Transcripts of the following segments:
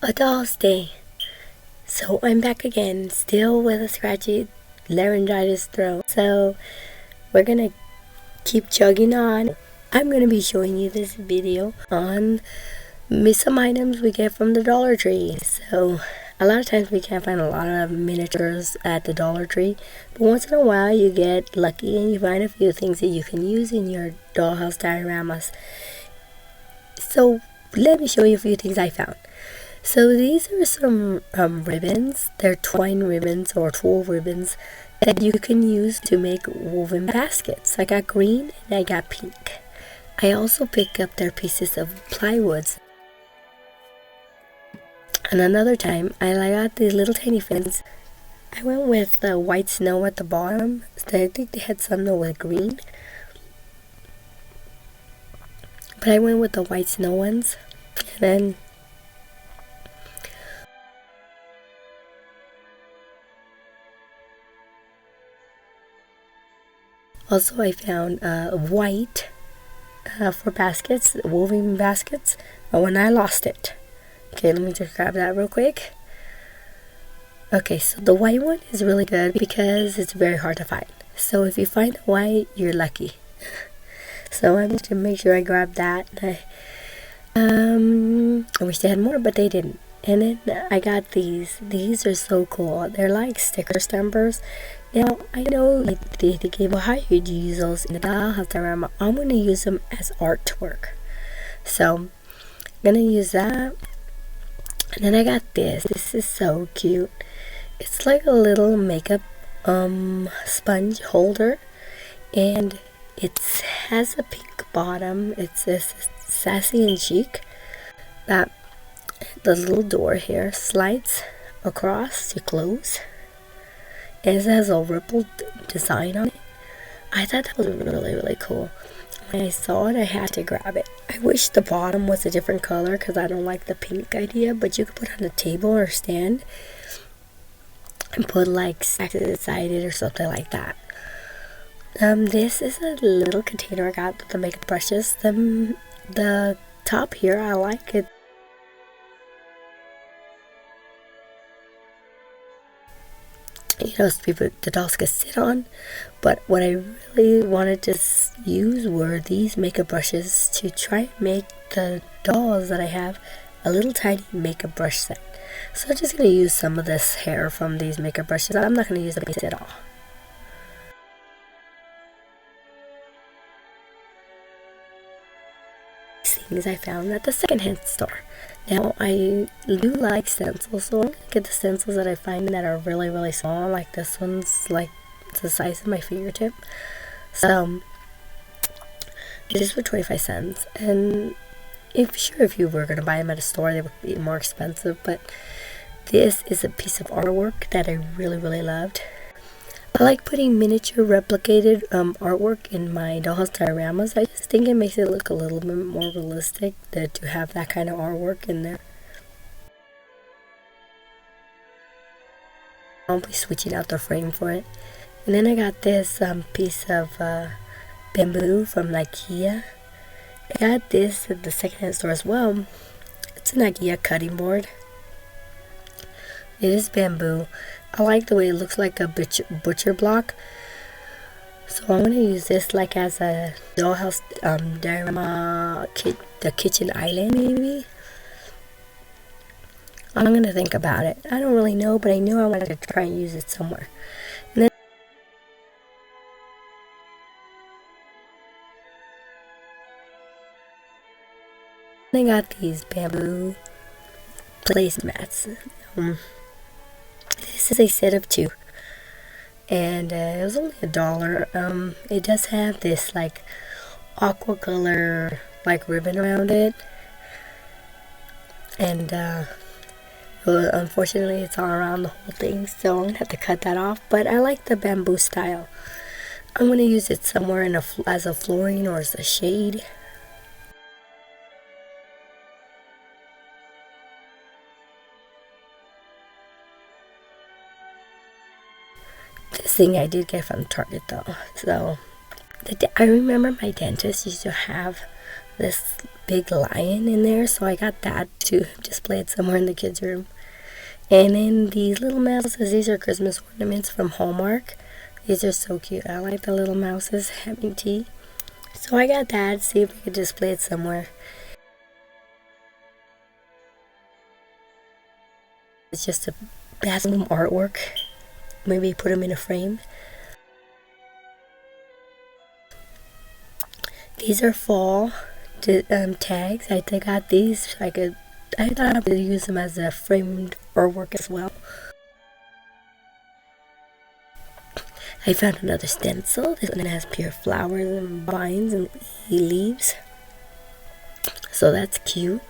A doll's day. So I'm back again, still with a scratchy laryngitis throat. So we're gonna keep chugging on. I'm gonna be showing you this video on some items we get from the Dollar Tree. So a lot of times we can't find a lot of miniatures at the Dollar Tree, but once in a while you get lucky and you find a few things that you can use in your dollhouse dioramas. So let me show you a few things I found. So these are some ribbons. They're twine ribbons or tulle ribbons that you can use to make woven baskets. I got green and I got pink. I also picked up their pieces of plywoods. And another time I got these little tiny fins. I went with the white snow at the bottom. So I think they had some with green. But I went with the white snow ones. And then also I found white for baskets, woven baskets, when I lost it. Okay, let me just grab that real quick. Okay, so the white one is really good because it's very hard to find. So if you find white, you're lucky. So I'm just gonna make sure I grab that. I wish they had more, but they didn't. And then I got these. These are so cool. They're like sticker stampers. Now, I know they gave a high you'd use those in the dollhouse diorama. I'm going to use them as artwork. So, I'm going to use that. And then I got this. This is so cute. It's like a little makeup sponge holder. And it has a pink bottom. It says sassy and chic. That the little door here slides across to close. It has a rippled design on it. I thought that was really cool. When I saw it, I had to grab it. I wish the bottom was a different color because I don't like the pink idea, but you could put it on a table or stand and put like snacks inside it or something like that. This is a little container I got with the makeup brushes. The top here, I like it. You know, people the dolls could sit on, but what I really wanted to use were these makeup brushes to try and make the dolls that I have a little tiny makeup brush set. So I'm just going to use some of this hair from these makeup brushes. I'm not going to use the base at all. Things I found at the secondhand store. Now, I do like stencils, so I'm going to get the stencils that I find that are really small, like this one's like the size of my fingertip. So, this is for 25 cents, and if you were going to buy them at a store, they would be more expensive, but this is a piece of artwork that I really loved. I like putting miniature replicated artwork in my dollhouse dioramas. I just think it makes it look a little bit more realistic to have that kind of artwork in there. I'll be switching out the frame for it. And then I got this piece of bamboo from IKEA. I got this at the secondhand store as well. It's an IKEA cutting board. It is bamboo. I like the way it looks like a butcher block. So I'm going to use this like as a dollhouse diorama, the kitchen island maybe. I'm going to think about it. I don't really know, but I know I wanted to try and use it somewhere. And then I got these bamboo placemats. This is a set of 2, and it was only $1. It does have this like aqua color like ribbon around it, and unfortunately it's all around the whole thing, so I'm gonna have to cut that off. But I like the bamboo style. I'm gonna use it somewhere as a flooring or as a shade. This thing I did get from Target though. So I remember my dentist used to have this big lion in there, so I got that to display it somewhere in the kids' room. And then these little mouses, these are Christmas ornaments from Hallmark. These are so cute. I like the little mouses having tea. So I got that, see if we could display it somewhere. It's just a bathroom artwork. Maybe put them in a frame. These are fall tags. I got these. I thought I would use them as a framed artwork as well. I found another stencil. This one has pure flowers and vines and leaves. So that's cute.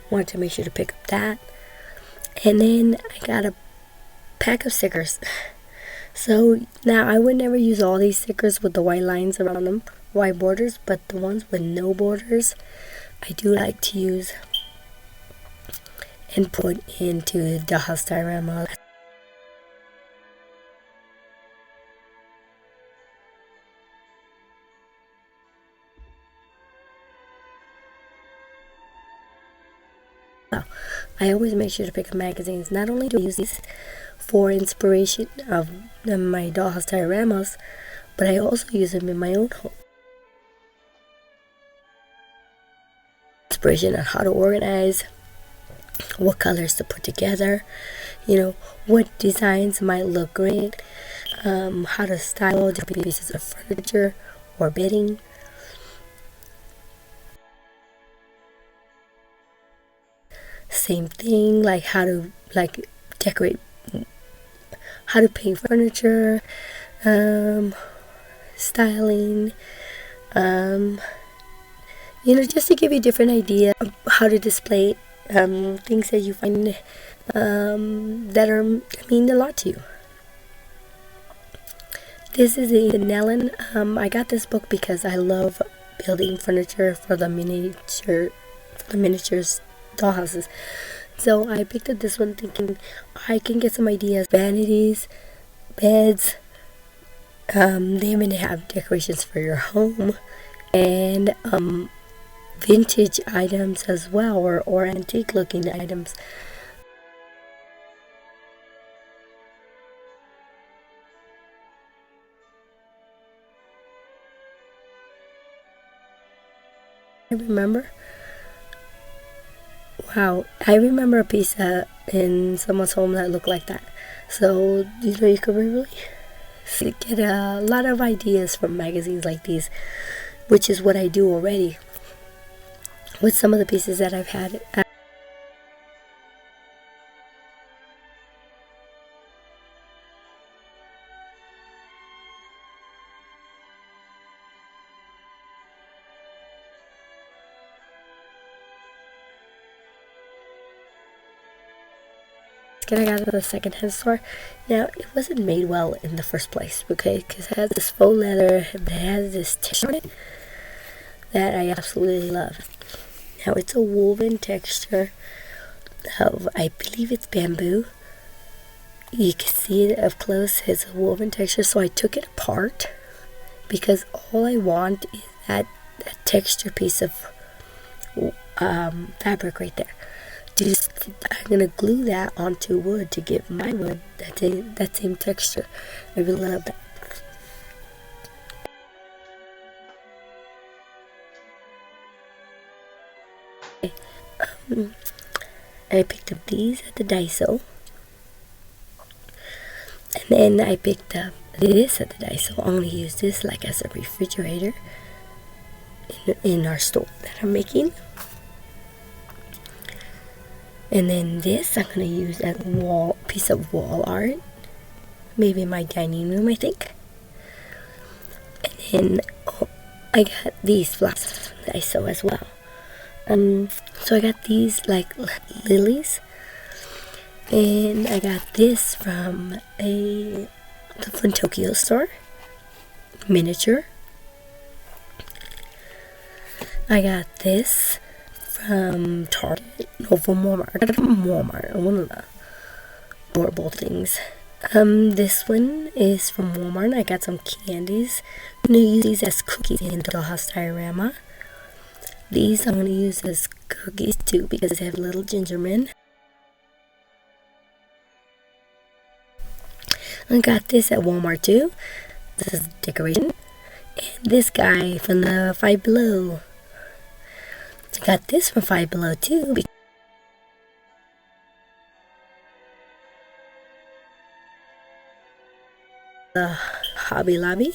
Wanted to make sure to pick up that. And then I got a pack of stickers. So now I would never use all these stickers with the white lines around them, white borders, but the ones with no borders I do like to use and put into the dollhouse diorama. I always make sure to pick up magazines. Not only do I use these for inspiration of my dollhouse dioramas, but I also use them in my own home. Inspiration on how to organize, what colors to put together, what designs might look great, how to style different pieces of furniture or bedding. Same thing, like how to decorate, how to paint furniture, styling, just to give you different idea of how to display things that you find that mean a lot to you. This is a Nellen. I got this book because I love building furniture for the miniatures dollhouses. So I picked up this one thinking I can get some ideas. Vanities, beds, they even have decorations for your home, and vintage items as well, or antique looking items. I remember a piece in someone's home that looked like that. So, you could really get a lot of ideas from magazines like these, which is what I do already with some of the pieces that I've had. I got it at the secondhand store. Now, it wasn't made well in the first place, okay? Because it has this faux leather that has this texture on it that I absolutely love. Now, it's a woven texture of, I believe it's bamboo. You can see it up close. It's a woven texture, so I took it apart because all I want is that texture piece of fabric right there. I'm gonna glue that onto wood to give my wood that same texture. I really love that. I picked up these at the Daiso, and then I picked up this at the Daiso. I'm gonna use this like as a refrigerator in our stove that I'm making. And then this I'm going to use as a piece of wall art. Maybe in my dining room, I think. And then I got these flowers from the Daiso as well. So I got these like lilies. And I got this from the Tokyo store. Miniature. I got this from Target, from Walmart. I got it from Walmart, one of the adorable things. This one is from Walmart. I got some candies. I'm going to use these as cookies in the dollhouse diorama. These I'm going to use as cookies too because they have little ginger men. I got this at Walmart too. This is decoration. And this guy from the Five Below. I got this from Five Below too. The Hobby Lobby.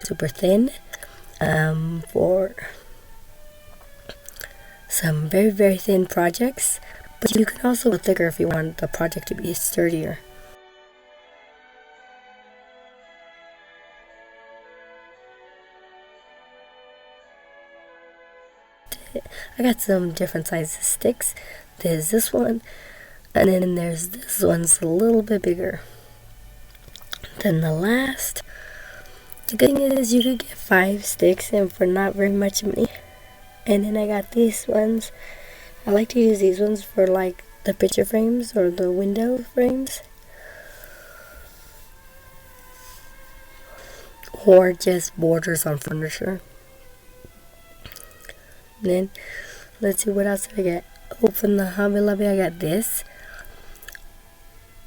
Super thin for some very, very thin projects. But you can also go thicker if you want the project to be sturdier. I got some different sizes sticks. There's this one, and then there's this one's a little bit bigger than the last. The good thing is you could get 5 sticks and for not very much money. And then I got these ones. I like to use these ones for like the picture frames or the window frames. Or just borders on furniture. And then, let's see what else did I get. Oh, from the Hobby Lobby I got this.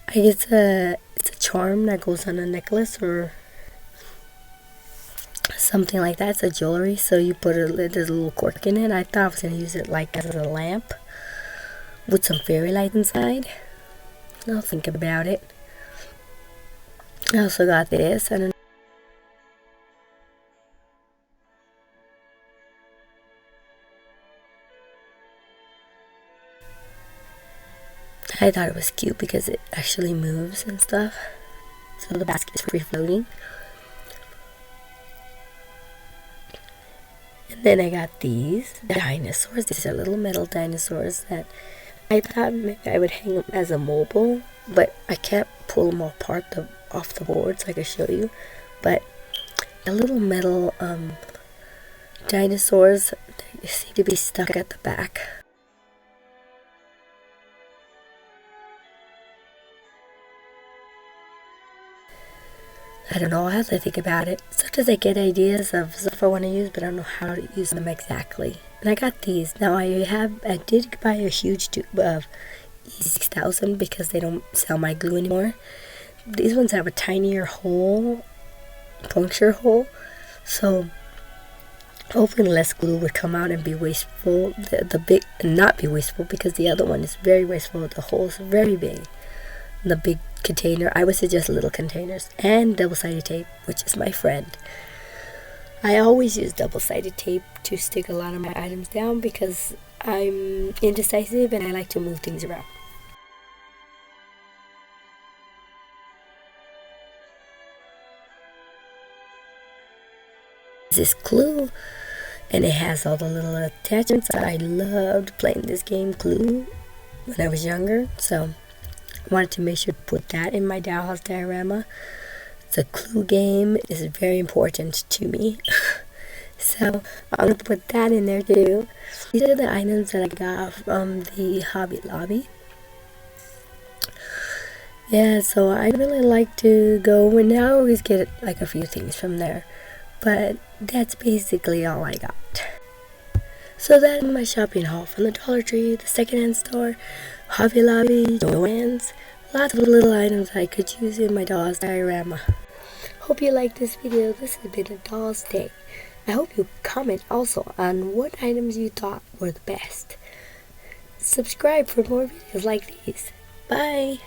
I guess it's a charm that goes on a necklace or something like that. It's a jewelry, so you put there's a little cork in it. I thought I was going to use it like as a lamp with some fairy light inside. I'll think about it. I also got this. I thought it was cute because it actually moves and stuff. So the basket is free floating. And then I got these dinosaurs. These are little metal dinosaurs that I thought maybe I would hang them as a mobile, but I can't pull them apart off the board so I can show you. But the little metal dinosaurs, they seem to be stuck at the back. I don't know, I'll have to think about it. Sometimes I get ideas of stuff I want to use, but I don't know how to use them exactly. And I got these. Now I did buy a huge tube of E6000 because they don't sell my glue anymore. These ones have a tinier hole, puncture hole, so hopefully less glue would come out and be wasteful. The big, not be wasteful because the other one is very wasteful. The hole is very big. The big container, I would suggest little containers and double-sided tape, which is my friend. I always use double-sided tape to stick a lot of my items down because I'm indecisive and I like to move things around. This is Clue, and it has all the little attachments. I loved playing this game Clue when I was younger, so I wanted to make sure to put that in my dollhouse diorama. The Clue game is very important to me. So I'm going to put that in there too. These are the items that I got from the Hobby Lobby. Yeah, so I really like to go, and I always get like a few things from there. But that's basically all I got. So that's my shopping haul from the Dollar Tree, the secondhand store, Hobby Lobby, Joann's. Lots of little items I could use in my doll's diorama. Hope you liked this video. This has been a doll's day. I hope you comment also on what items you thought were the best. Subscribe for more videos like these. Bye!